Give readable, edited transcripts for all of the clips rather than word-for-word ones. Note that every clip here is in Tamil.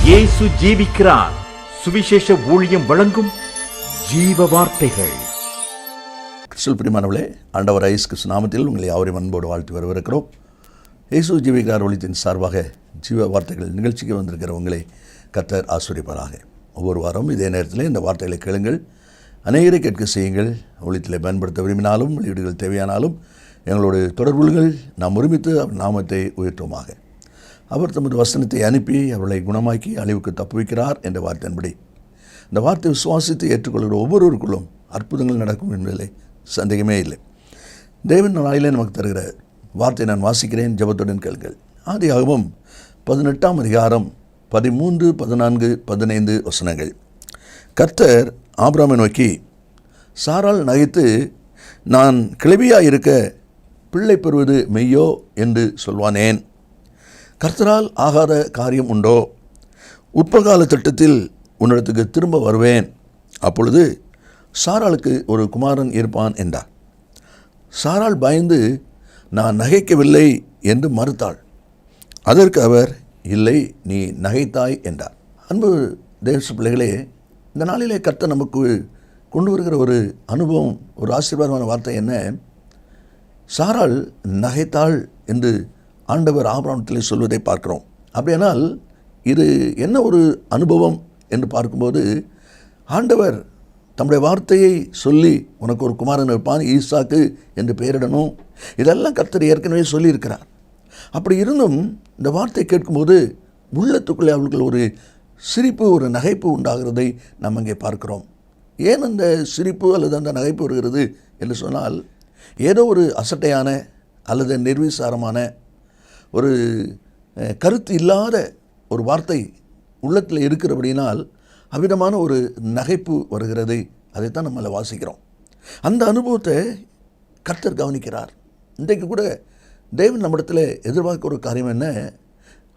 இயேசு ஜீவிக்கிறார். சுவிசேஷ ஊழியம் வழங்கும் ஜீவ வார்த்தைகள். கிறிஸ்துவில் பிரியமானவர்களே, ஆண்டவர் இயேசு கிறிஸ்து நாமத்தில் உங்களை யாவரையும் அன்போடு வாழ்த்து வரவிருக்கிறோம். இயேசு ஜீவிக்கிறார் ஒளித்தின் சார்பாக ஜீவ வார்த்தைகள் நிகழ்ச்சிக்கு வந்திருக்கிற உங்களை கர்த்தர் ஆசீர்வதிப்பாராக. ஒவ்வொரு வாரம் இதே நேரத்தில் இந்த வார்த்தைகளை கேளுங்கள், அநேகரை கேட்க செய்யுங்கள். ஒளித்திலே பயன்படுத்த விரும்பினாலும் வெளியீடுகள் தேவையானாலும் எங்களோடு தொடர்புகள். நாம் ஒருமித்து அவர் நாமத்தை உயர்த்துவோமாக. அவர் தமது வசனத்தை அனுப்பி அவர்களை குணமாக்கி அழிவுக்கு தப்புவிக்கிறார் என்ற வார்த்தையின்படி இந்த வார்த்தை விசுவாசித்து ஏற்றுக்கொள்கிற ஒவ்வொருவருக்குள்ளும் அற்புதங்கள் நடக்கும் என்பதிலே சந்தேகமே இல்லை. தேவன் நாளிலே நமக்கு தருகிற வார்த்தை நான் வாசிக்கிறேன், ஜெபத்துடன் கேளுங்கள். ஆதியாகமம் 18ஆம் அதிகாரம் 13, 14, 15 வசனங்கள். கர்த்தர் ஆபிரகாமை நோக்கி, சாராள் நகைத்து, நான் கிழவியாக இருக்க பிள்ளை பெறுவது மெய்யோ என்று சொல்வானேன்? கர்த்தரால் ஆகாத காரியம் உண்டோ? உட்பகால திட்டத்தில் உன்னிடத்துக்கு திரும்ப வருவேன், அப்பொழுது சாராளுக்கு ஒரு குமாரன் இருப்பான் என்றார். சாராள் பயந்து, நான் நகைக்கவில்லை என்று மறுத்தாள். அதற்கு அவர், இல்லை, நீ நகைத்தாய் என்றார். அன்பு தேவ பிள்ளைகளே, இந்த நாளிலே கர்த்தர் நமக்கு கொண்டு வருகிற ஒரு அனுபவம், ஒரு ஆசீர்வாதமான வார்த்தை என்ன? சாராள் நகைத்தாள் என்று ஆண்டவர் ஆபிரகாமிலே சொல்வதை பார்க்கிறோம். அப்படியானால் இது என்ன ஒரு அனுபவம் என்று பார்க்கும்போது, ஆண்டவர் தம்முடைய வார்த்தையை சொல்லி உனக்கு ஒரு குமாரன் இருப்பான், ஈசாக்கு என்று பெயரிடணும், இதெல்லாம் கர்த்தர் ஏற்கனவே சொல்லியிருக்கிறார். அப்படி இருந்தும் இந்த வார்த்தை கேட்கும்போது உள்ளத்துக்குள்ளே அவர்கள் ஒரு சிரிப்பு, ஒரு நகைப்பு உண்டாகிறதை நாம் அங்கே பார்க்கிறோம். ஏன் அந்த சிரிப்பு அல்லது அந்த நகைப்பு வருகிறது என்று சொன்னால், ஏதோ ஒரு அசட்டையான அல்லது நிர்விசாரமான ஒரு கருத்து இல்லாத ஒரு வார்த்தை உள்ளத்தில் இருக்கிறபடினால் அவ்விதமான ஒரு நகைப்பு வருகிறது. அதைத்தான் நம்மளை வாசிக்கிறோம். அந்த அனுபவத்தை கர்த்தர் கவனிக்கிறார். இன்றைக்கு கூட தேவன் நம்மிடத்தில் எதிர்பார்க்கிற ஒரு காரியம் என்ன?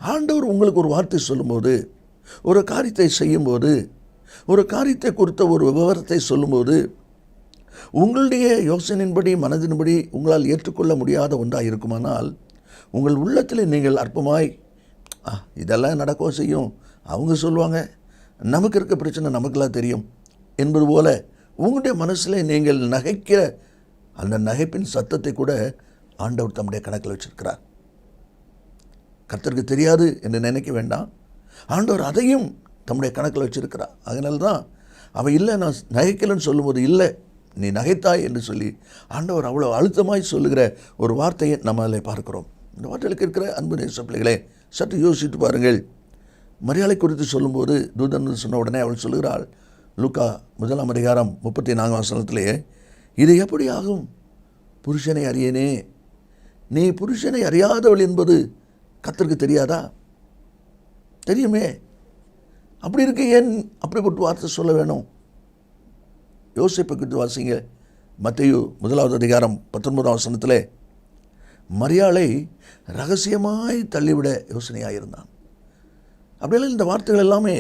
ஆண்டவர் உங்களுக்கு ஒரு வார்த்தை சொல்லும்போது, ஒரு காரியத்தை செய்யும்போது, ஒரு காரியத்தை குறித்த ஒரு விவரத்தை சொல்லும்போது, உங்களுடைய யோசனையின்படி மனதின்படி உங்களால் ஏற்றுக்கொள்ள முடியாத ஒன்றாக இருக்குமானால், உங்கள் உள்ளத்தில் நீங்கள் அற்பமாய் இதெல்லாம் நடக்க செய்யும், அவங்க சொல்லுவாங்க, நமக்கு இருக்க பிரச்சனை நமக்கெல்லாம் தெரியும் என்பது போல உங்களுடைய மனசில் நீங்கள் நகைக்கிற அந்த நகைப்பின் சத்தத்தை கூட ஆண்டவர் தம்முடைய கணக்கில் வச்சிருக்கிறார். கர்த்தருக்கு தெரியாது என்று நினைக்க வேண்டாம். ஆண்டவர் அதையும் தம்முடைய கணக்கில் வச்சிருக்கிறார். அதனால தான் அவன் இல்லை, நான் நகைக்கலன்னு சொல்லும்போது, இல்லை, நீ நகைத்தாய் என்று சொல்லி ஆண்டவர் அவ்வளோ அழுத்தமாய் சொல்லுகிற ஒரு வார்த்தையை நம்ம அதில் பார்க்கிறோம். இந்த வார்த்தைகளுக்கு இருக்கிற அன்பு நேச பிள்ளைகளே, சற்று யோசித்து பாருங்கள். மரியாதை குறித்து சொல்லும்போது தூதன் சொன்ன உடனே அவள் சொல்லுகிறாள், லூக்கா 1ஆம் அதிகாரம் 34ஆம் வசனத்திலே, இது எப்படி ஆகும்? புருஷனை அறியேனே. நீ புருஷனை அறியாதவள் என்பது கர்த்தருக்கு தெரியாதா? தெரியுமே. அப்படி இருக்க ஏன் அப்படிப்பட்ட வார்த்தை சொல்ல வேணும்? யோசிப்பை குறித்து வாசிங்க. மத்தேயு 1ஆவது அதிகாரம் 19ஆம் வசனத்திலே, மரியாளை ரகசியமாய் தள்ளிவிட யோசனையாக இருந்தான். அப்படியெல்லாம் இந்த வார்த்தைகள் எல்லாமே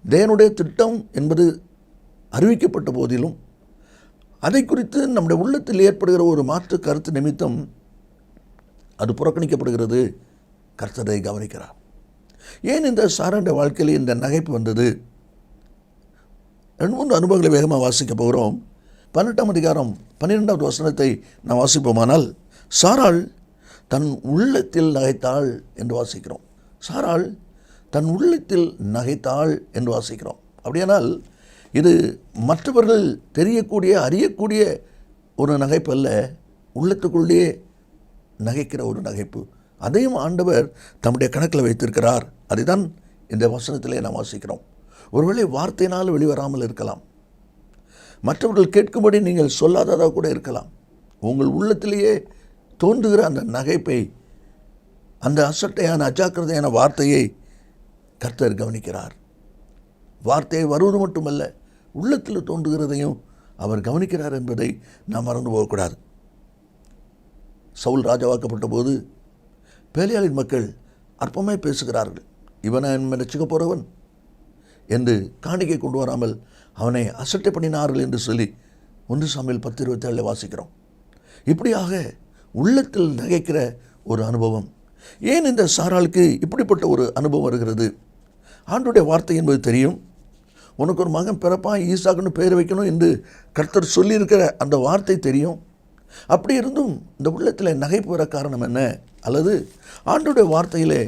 தேவனுடைய திட்டம் என்பது அறிவிக்கப்பட்ட போதிலும் அதை குறித்து நம்முடைய உள்ளத்தில் ஏற்படுகிற ஒரு மாற்று கருத்து நிமித்தம் அது புறக்கணிக்கப்படுகிறது. கர்த்தரை கவனிக்கிறார். ஏன் இந்த சாராளுடைய வாழ்க்கையில் இந்த நகைப்பு வந்தது? 2-3 அனுபவங்களை வேகமாக வாசிக்க போகிறோம். 18ஆம் அதிகாரம் 12ஆவது வசனத்தை நாம் வாசிப்போமானால், சாராள் தன் உள்ளத்தில் நகைத்தாள் என்று வாசிக்கிறோம். சாராள் தன் உள்ளத்தில் நகைத்தாள் என்று வாசிக்கிறோம். அப்படியானால் இது மற்றவர்கள் தெரியக்கூடிய, அறியக்கூடிய ஒரு நகைப்பு அல்ல, உள்ளத்துக்குள்ளேயே நகைக்கிற ஒரு நகைப்பு. அதையும் ஆண்டவர் தம்முடைய கணக்கில் வைத்திருக்கிறார். அதுதான் இந்த வசனத்திலே நாம் வாசிக்கிறோம். ஒருவேளை வார்த்தையினால் வெளிவராமல் இருக்கலாம், மற்றவர்கள் கேட்கும்படி நீங்கள் சொல்லாததாக கூட இருக்கலாம். உங்கள் உள்ளத்திலேயே தோன்றுகிற அந்த நகைப்பை, அந்த அசட்டையான அஜாக்கிரதையான வார்த்தையை கர்த்தர் கவனிக்கிறார். வார்த்தையை வருவது மட்டுமல்ல, உள்ளத்தில் தோன்றுகிறதையும் அவர் கவனிக்கிறார் என்பதை நாம் மறந்து போகக்கூடாது. சவுல் ராஜாவாக்கப்பட்ட போது பேலியாளின் மக்கள் அற்பமாய் பேசுகிறார்கள். இவனை ரட்சிக்க போகிறவன் என்று காணிக்கை கொண்டு வராமல் அவனை அசட்டை பண்ணினார்கள் என்று சொல்லி 1 சாமுவேல் 10:27 வாசிக்கிறோம். இப்படியாக உள்ளத்தில் நகைக்கிற ஒரு அனுபவம். ஏன் இந்த சாராளுக்கு இப்படிப்பட்ட ஒரு அனுபவம் வருகிறது? ஆண்டவருடைய வார்த்தை என்பது தெரியும். உனக்கு ஒரு மகன் பிறப்பான், ஈசாக்குன்னு பேர் வைக்கணும் என்று கர்த்தர் சொல்லியிருக்கிற அந்த வார்த்தை தெரியும். அப்படி இருந்தும் இந்த உள்ளத்தில் நகைப்பு வர காரணம் என்ன? அல்லது ஆண்டவருடைய வார்த்தையிலே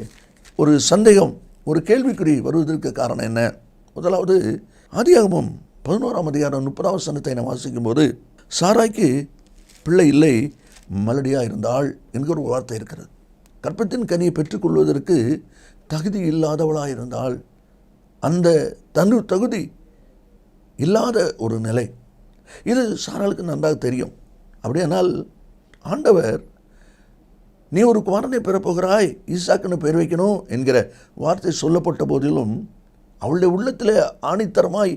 ஒரு சந்தேகம், ஒரு கேள்விக்குறி வருவதற்கு காரணம் என்ன? முதலாவது, ஆதியாகமம் 11ஆம் அதிகாரம் 30ஆம் வசனத்தை நாம் வாசிக்கும்போது, சாராய்க்கு பிள்ளை இல்லை, மலடியாக இருந்தாள் என்கிற ஒரு வார்த்தை இருக்கிறது. கற்பத்தின் கனியை பெற்றுக்கொள்வதற்கு தகுதி இல்லாதவளாக இருந்தாள். அந்த தகுதி இல்லாத ஒரு நிலை, இது சாராளுக்கு நன்றாக தெரியும். அப்படியானால் ஆண்டவர், நீ ஒரு குமாரனை பெறப்போகிறாய், ஈசாக்குன்னு பேர் வைக்கணும் என்கிற வார்த்தை சொல்லப்பட்ட போதிலும் அவளுடைய உள்ளத்தில் ஆணித்தரமாய்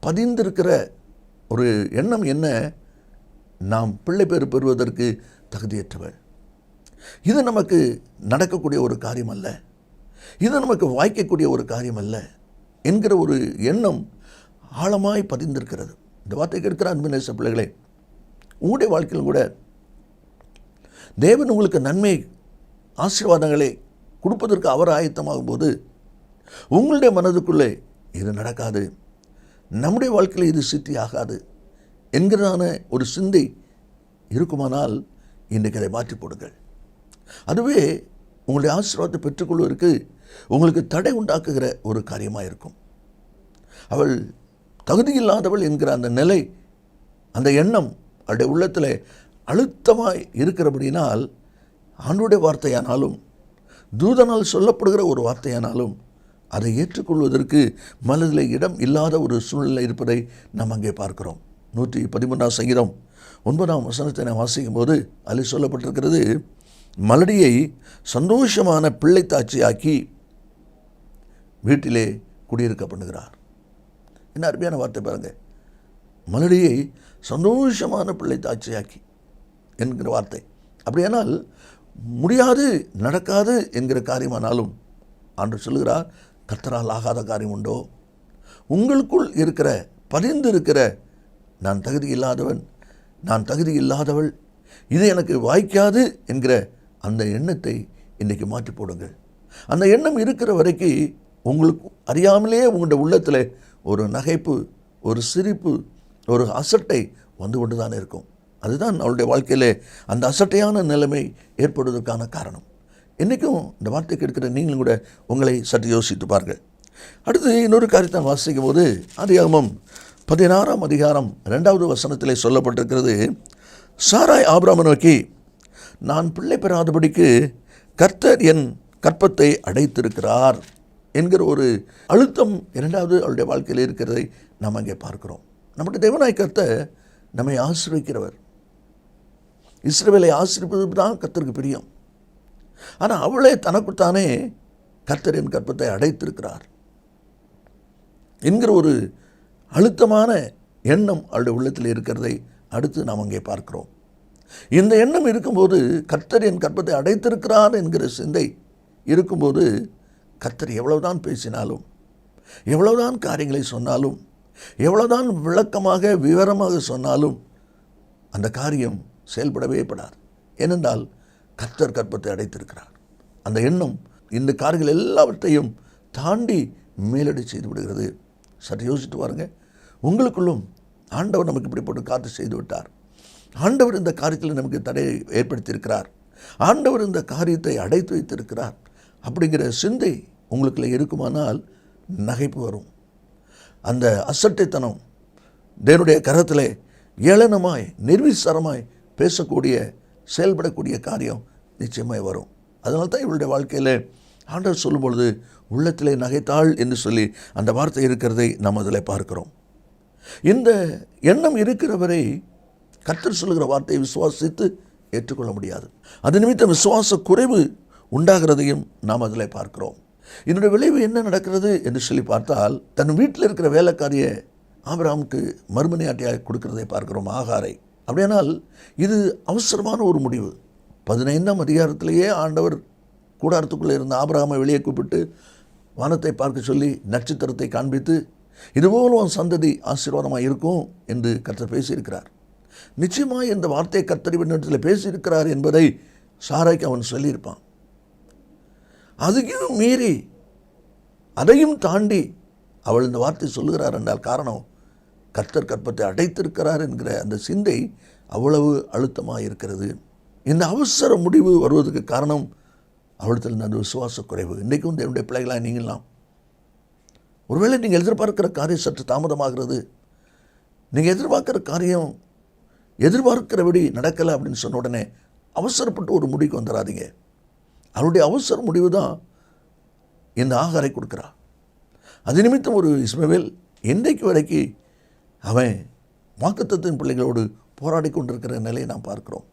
பதிந்திருக்கிற ஒரு எண்ணம் என்ன? நாம் பிள்ளை பேர் பெறுவதற்கு தகுதியற்றவள். இது நமக்கு நடக்கக்கூடிய ஒரு காரியம் அல்ல, இது நமக்கு வாய்க்கக்கூடிய ஒரு காரியம் அல்ல என்கிற ஒரு எண்ணம் ஆழமாய் பதிந்திருக்கிறது. இந்த வார்த்தை கேட்கிற அன்பு நேச பிள்ளைகளே, உங்களுடைய வாழ்க்கையில் கூட தேவன் உங்களுக்கு நன்மை ஆசீர்வாதங்களை கொடுப்பதற்கு அவர் ஆயத்தமாகும் போது உங்களுடைய மனதுக்குள்ளே இது நடக்காது, நம்முடைய வாழ்க்கையில் இது சித்தி ஆகாது என்கிறதான ஒரு சிந்தை இருக்குமானால் இன்றைக்கு அதை மாற்றி போடுங்கள். அதுவே உங்களுடைய ஆசீர்வாதத்தை பெற்றுக்கொள்வதற்கு உங்களுக்கு தடை உண்டாக்குகிற ஒரு காரியமாக இருக்கும். அவள் தகுதியில்லாதவள் என்கிற அந்த நிலை, அந்த எண்ணம் அவருடைய உள்ளத்தில் அழுத்தமாக இருக்கிறபடினால் ஆண்டவருடைய வார்த்தையானாலும் தூதனால் சொல்லப்படுகிற ஒரு வார்த்தையானாலும் அதை ஏற்றுக்கொள்வதற்கு மனதில் இடம் இல்லாத ஒரு சூழ்நிலை இருப்பதை நாம் அங்கே பார்க்கிறோம். 113ஆம் சங்கீதம் 9ஆம் வசனத்தை நாம் வாசிக்கும் போது அதில் சொல்லப்பட்டிருக்கிறது, மலடியை சந்தோஷமான பிள்ளை தாட்சியாக்கி வீட்டிலே குடியிருக்க பண்ணுகிறார். என்ன அருமையான வார்த்தை பாருங்க, மலடியை சந்தோஷமான பிள்ளை தாட்சியாக்கி என்கிற வார்த்தை. அப்படியானால் முடியாது, நடக்காது என்கிற காரியமானாலும் ஆண்டவர் சொல்லுகிறார், கர்த்தரால் ஆகாத காரியம் உண்டோ? உங்களுக்குள் இருக்கிற பதிந்து இருக்கிற நான் தகுதி இல்லாதவன், நான் தகுதி இல்லாதவள், இது எனக்கு வாய்க்காது என்கிற அந்த எண்ணத்தை இன்றைக்கி மாற்றி போடுங்கள். அந்த எண்ணம் இருக்கிற வரைக்கும் உங்களுக்கு அறியாமலே உங்களுடைய உள்ளத்தில் ஒரு நகைப்பு, ஒரு சிரிப்பு, ஒரு அசட்டை வந்து கொண்டு தான் இருக்கும். அதுதான் அவளுடைய வாழ்க்கையில் அந்த அசட்டையான நிலைமை ஏற்படுவதற்கான காரணம். இன்றைக்கும் இந்த வார்த்தை கேட்கிற நீங்களும் கூட உங்களை சற்று யோசித்து பாருங்கள். அடுத்து இன்னொரு காரியத்தை வாசிக்கும் போது ஆதியாகமம் 16ஆம் அதிகாரம் 2வது வசனத்திலே சொல்லப்பட்டிருக்கிறது, சாராய் ஆபிரகாமை நோக்கி, நான் பிள்ளை பெறாதபடிக்கு கர்த்தர் என் கற்பத்தை அடைத்திருக்கிறார் என்கிற ஒரு அழுத்தம் இரண்டாவது அவளுடைய வாழ்க்கையில் இருக்கிறதை நாம் அங்கே பார்க்கிறோம். நம்முடைய தேவனாய் கர்த்தர் நம்மை ஆசீர்வதிக்கிறவர். இஸ்ரவேலை ஆசீர்வதிப்பது தான் கர்த்தருக்கு பிரியம். ஆனால் அவளே தனக்குத்தானே கர்த்தரின் கற்பத்தை அடைத்திருக்கிறார் என்கிற ஒரு அழுத்தமான எண்ணம் அவளுடைய உள்ளத்தில் இருக்கிறதை அடுத்து நாம் அங்கே பார்க்கிறோம். இந்த எண்ணம் இருக்கும்போது, கர்த்தர் என் கற்பத்தை அடைத்திருக்கிறார் என்கிற சிந்தை இருக்கும்போது, கர்த்தர் எவ்வளவுதான் பேசினாலும், எவ்வளவுதான் காரியங்களை சொன்னாலும், எவ்வளவுதான் விளக்கமாக விவரமாக சொன்னாலும் அந்த காரியம் செயல்படவே படாது. ஏனென்றால் கர்த்தர் கற்பத்தை அடைத்திருக்கிறார். அந்த எண்ணம் இந்த காரியங்கள் எல்லாவற்றையும் தாண்டி மேலடி செய்து விடுகிறது. சற்று யோசித்து பாருங்க, உங்களுக்குள்ளும் ஆண்டவர் நமக்கு இப்படிப்பட்ட காத்து செய்து விட்டார். ஆண்டவர் இந்த காரியத்தில் நமக்கு தடையை ஏற்படுத்தியிருக்கிறார். ஆண்டவர் இந்த காரியத்தை அடைத்து வைத்திருக்கிறார் அப்படிங்கிற சிந்தை உங்களுக்குள்ள இருக்குமானால் நகைப்பு வரும். அந்த அசட்டைத்தனம் தேவனுடைய கரத்தில் ஏளனமாய் நிர்விசாரமாய் பேசக்கூடிய செயல்படக்கூடிய காரியம் நிச்சயமாய் வரும். அதனால தான் இவளுடைய வாழ்க்கையில் ஆண்டவர் சொல்லும் பொழுது உள்ளத்திலே நகைத்தாள் என்று சொல்லி அந்த வார்த்தை இருக்கிறதை நாம் அதில் பார்க்கிறோம். இந்த எண்ணம் இருக்கிறவரை கர்த்தர் சொல்லுகிற வார்த்தையை விசுவாசித்து ஏற்றுக்கொள்ள முடியாது. அது நிமித்தம் விசுவாச குறைவு உண்டாகிறதையும் நாம் அதில் பார்க்கிறோம். இதனுடைய விளைவு என்ன நடக்கிறது என்று சொல்லி பார்த்தால், தன் வீட்டில் இருக்கிற வேலைக்காரியை ஆபிரகாமுக்கு மறுமனையாட்டியாக கொடுக்கிறதை பார்க்கிறோம், ஆகாரை. அப்படியானால் இது அவசரமான ஒரு முடிவு. 15ஆம் அதிகாரத்திலேயே ஆண்டவர் கூடாரத்துக்குள்ளே இருந்த ஆபிரகாமை வெளியே கூப்பிட்டு வானத்தை பார்க்க சொல்லி நட்சத்திரத்தை காண்பித்து, இதுபோல் உன் சந்ததி ஆசீர்வாதமாக இருக்கும் என்று கர்த்தர் பேசியிருக்கிறார். நிச்சயமாக இந்த வார்த்தையை கர்த்தர் இவனிடத்தில் பேசியிருக்கிறார் என்பதை சாராய்க்கு அவன் சொல்லியிருப்பான். அதுக்கும் மீறி அதையும் தாண்டி அவள் இந்த வார்த்தை சொல்லுகிறார் என்றால் காரணம், கர்த்தர் கற்பத்தை அடைத்திருக்கிறார் என்கிற அந்த சிந்தை அவ்வளவு அழுத்தமாக இருக்கிறது. இந்த அவசர முடிவு வருவதற்கு காரணம் அவளிடத்தில் அந்த விசுவாச குறைவு. இன்றைக்கும் தேவனுடைய பிள்ளைகளாக நீங்களாம் ஒருவேளை நீங்கள் எதிர்பார்க்கிற காரியம் சற்று தாமதமாகிறது, நீங்கள் எதிர்பார்க்கிற காரியம் எதிர்பார்க்கிறபடி நடக்கலை அப்படின்னு சொன்ன உடனே அவசரப்பட்டு ஒரு முடிவுக்கு வந்துடாதீங்க. அவருடைய அவசர முடிவு தான் இந்த ஆகாரை கொடுக்குறா. அது நிமித்தம் ஒரு இஸ்மவேல் இன்றைக்கு வரைக்கும் அவன் வாக்குத்தத்தின் பிள்ளைகளோடு போராடி கொண்டிருக்கிற நிலையை நாம் பார்க்கிறோம்.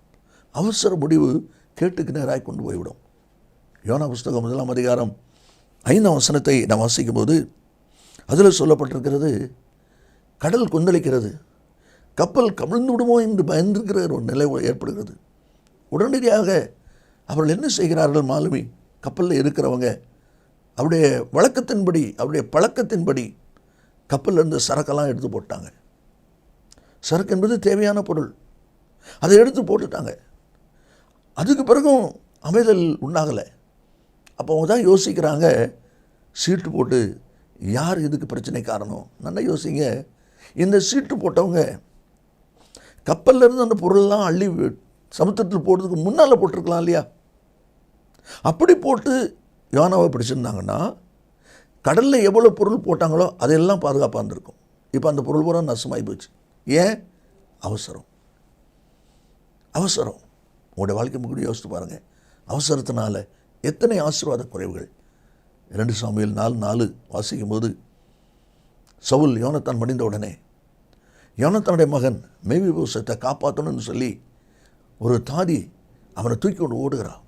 அவசர முடிவு கேட்டுக்கு நேராக கொண்டு போய்விடும். யோனா புஸ்தகம் 1 அதிகாரம் 5 வசனத்தை நாம் வாசிக்கும் போது அதில் சொல்லப்பட்டிருக்கிறது, கடல் கொந்தளிக்கிறது, கப்பல் கவிழ்ந்து விடுமோ என்று பயந்திருக்கிற ஒரு நிலை ஏற்படுகிறது. உடனடியாக அவர்கள் என்ன செய்கிறார்கள்? மாலுமி கப்பலில் இருக்கிறவங்க அவருடைய வழக்கத்தின்படி, அவருடைய பழக்கத்தின்படி கப்பலில் இருந்து சரக்கெல்லாம் எடுத்து போட்டாங்க. சரக்கு என்பது தேவையான பொருள், அதை எடுத்து போட்டுட்டாங்க. அதுக்கு பிறகும் அமைதல் உண்டாகலை. அப்போ அவங்க தான் யோசிக்கிறாங்க, சீட்டு போட்டு யார் இதுக்கு பிரச்சனை காரணம்? நல்லா யோசிங்க. இந்த சீட்டு போட்டவங்க கப்பலில் இருந்து அந்த பொருளெல்லாம் அள்ளி சமுத்திரத்தில் போடுறதுக்கு முன்னால் போட்டிருக்கலாம் இல்லையா? அப்படி போட்டு யோனாவை பிடிச்சிருந்தாங்கன்னா கடலில் எவ்வளோ பொருள் போட்டாங்களோ அதெல்லாம் பாதுகாப்பாக இருந்திருக்கும். இப்போ அந்த பொருள் பூரா நஷ்டமாகி போச்சு. ஏன்? அவசரம். அவசரம். உங்களுடைய வாழ்க்கை முன்னாடி யோசித்து பாருங்கள். அவசரத்தினால எத்தனை ஆசீர்வாத குறைவுகள். 2 சாமுவேல் 4:4 வாசிக்கும் போது சவுல் யோனத்தான் மடிந்த உடனே யோனத்தானுடைய மகன் மேவிபோசத்தை காப்பாற்றணும்னு சொல்லி ஒரு தாதி அவனை தூக்கி கொண்டு ஓடுகிறான்.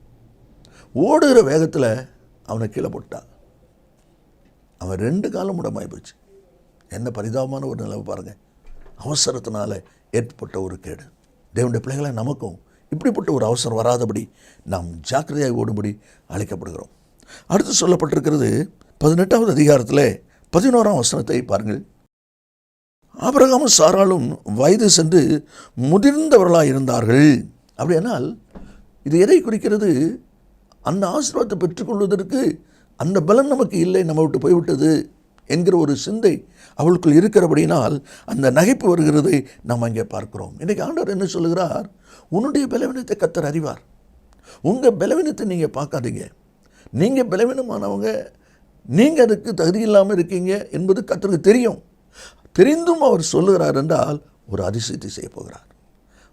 ஓடுகிற வேகத்தில் அவனை கீழே போட்டான். அவன் 2 காலம் முடமாகி போச்சு. என்ன பரிதாபமான ஒரு நிலைமை பாருங்கள். அவசரத்தினால ஏற்பட்ட ஒரு கேடு. தேவனுடைய பிள்ளைகளை நமக்கும் இப்படிப்பட்ட ஒரு அவசரம் வராதபடி நாம் ஜாக்கிரதையாக ஓடும்படி அழைக்கப்படுகிறோம். அடுத்து சொல்லப்பட்டிருக்கிறது 18வது அதிகாரத்தில் 11ஆம் வசனத்தை பாருங்கள். ஆபிரகாமும் சாராளும் வயது சென்று முதிர்ந்தவர்களாக இருந்தார்கள். அப்படியானால் இது எதை குறிக்கிறது? அந்த ஆசீர்வாதத்தை பெற்றுக்கொள்வதற்கு அந்த பலன் நமக்கு இல்லை, நம்ம விட்டு போய்விட்டது என்கிற ஒரு சிந்தை அவளுக்குள் இருக்கிறபடினால் அந்த நகைப்பு வருகிறதை நாம் அங்கே பார்க்கிறோம். இன்றைக்கு ஆண்டவர் என்ன சொல்லுகிறார்? உன்னுடைய பலவீனத்தை கர்த்தர் அறிவார். உங்கள் பலவீனத்தை நீங்கள் பார்க்காதீங்க. நீங்கள் பலவீனமானவங்க, நீங்கள் அதுக்கு தகுதி இல்லாமல் இருக்கீங்க என்பது கர்த்தருக்கு தெரியும். தெரிந்தும் அவர் சொல்லுகிறார் என்றால் ஒரு அதிசயத்தை செய்ய போகிறார்,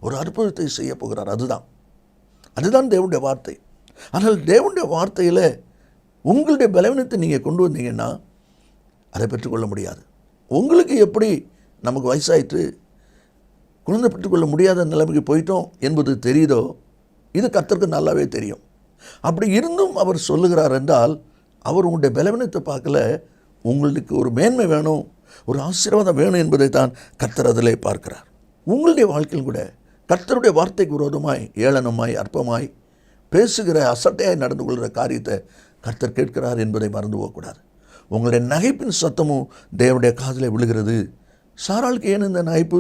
ஒரு அற்புதத்தை செய்ய போகிறார். அதுதான் தேவனுடைய வார்த்தை. ஆனால் தேவனுடைய வார்த்தையில் உங்களுடைய பலவீனத்தை நீங்கள் கொண்டு வந்தீங்கன்னா அதை பெற்றுக்கொள்ள முடியாது. உங்களுக்கு எப்படி நமக்கு வயசாயிட்டு குழந்தை பெற்றுக்கொள்ள முடியாத நிலைமைக்கு போயிட்டோம் என்பது தெரியுதோ, இது கர்த்தருக்கு நல்லாவே தெரியும். அப்படி இருந்தும் அவர் சொல்லுகிறார் என்றால் அவர் உங்களுடைய பலவீனத்தை பார்க்கல, உங்களுக்கு ஒரு மேன்மை வேணும், ஒரு ஆசீர்வாதம் வேணும் என்பதை தான் கர்த்தர் அதிலே பார்க்கிறார். உங்களுடைய வாழ்க்கையில் கூட கர்த்தருடைய வார்த்தைக்கு விரோதமாய், ஏளனமாய், அற்பமாய் பேசுகிற, அசட்டையாய் நடந்து கொள்கிற காரியத்தை கர்த்தர் கேட்கிறார் என்பதை மறந்து போகக்கூடாது. உங்களுடைய நகைப்பின் சத்தமும் தேவனுடைய காதில் விழுகிறது. சாராளுக்கு ஏன் இந்த நகைப்பு?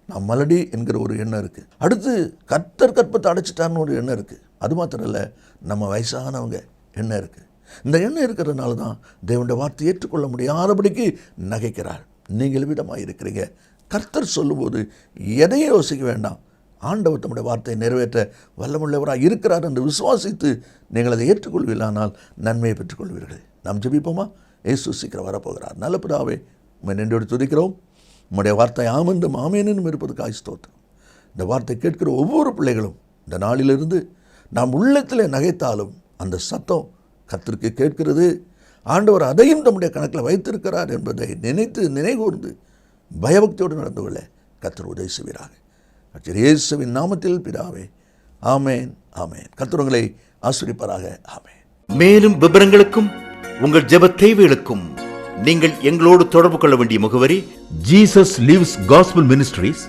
நான் மலடி என்கிற ஒரு எண்ணம் இருக்குது. அடுத்து கர்த்தர் கற்பத்தை அடைச்சிட்டார்னு ஒரு எண்ணம் இருக்குது. அது மாத்திரம் இல்லை, நம்ம வயசானவங்க எண்ணம் இருக்குது. இந்த எண்ணம் இருக்கிறதுனால தான் தேவனுடைய வார்த்தை ஏற்றுக்கொள்ள முடியாதபடிக்கு நகைக்கிறார். நீங்கள் விதமாக இருக்கிறீங்க. கர்த்தர் சொல்லும்போது எதையும் யோசிக்க வேண்டாம். ஆண்டவர் தம்முடைய வார்த்தையை நிறைவேற்ற வல்லமுள்ளவராக இருக்கிறார் என்று விசுவாசித்து நீங்கள் அதை ஏற்றுக்கொள்வீர்களானால் நன்மையை பெற்றுக்கொள்வீர்கள். நாம் ஜெபிப்போமா? இயேசு சீக்கிரம் வரப்போகிறார். நல்ல பிதாவே, உம்மை நன்றியோடு துதிக்கிறோம். உம்முடைய வார்த்தை ஆமென்றும் ஆமெனும் இருப்பதற்காக ஸ்தோத்திரம். இந்த வார்த்தை கேட்கிற ஒவ்வொரு பிள்ளைகளும் இந்த நாளிலிருந்து நாம் உள்ளத்திலே நகைத்தாலும் அந்த சத்தம் கர்த்தருக்கு கேட்கிறது. ஆண்டவர் அதையும் நம்முடைய கணக்கில் வைத்திருக்கிறார் என்பதை நினைத்து நினைகூர்ந்து பயபக்தியோடு நடந்து கொள்ள கர்த்தர் உதவி செய்வீராக. இயேசுவின் நாமத்தில் பிதாவே, ஆமேன், ஆமேன். கர்த்தர் உங்களை ஆசீர்வதிப்பாராக. ஆமேன். மேலும் விவரங்களுக்கும் உங்கள் ஜெப தேவைகளுக்கும் நீங்கள் எங்களோடு தொடர்பு கொள்ள வேண்டிய முகவரி: ஜீசஸ் லிவ்ஸ் காஸ்பல் மினிஸ்ட்ரீஸ்,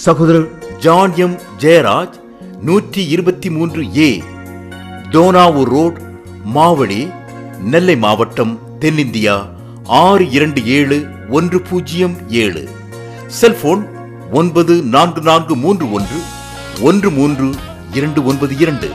சகோதரர் John M Jeyaraj, 123A Donavur Road, Mavadi, Nellai மாவட்டம், தென்னிந்தியா 627107. செல்போன் 9443113292.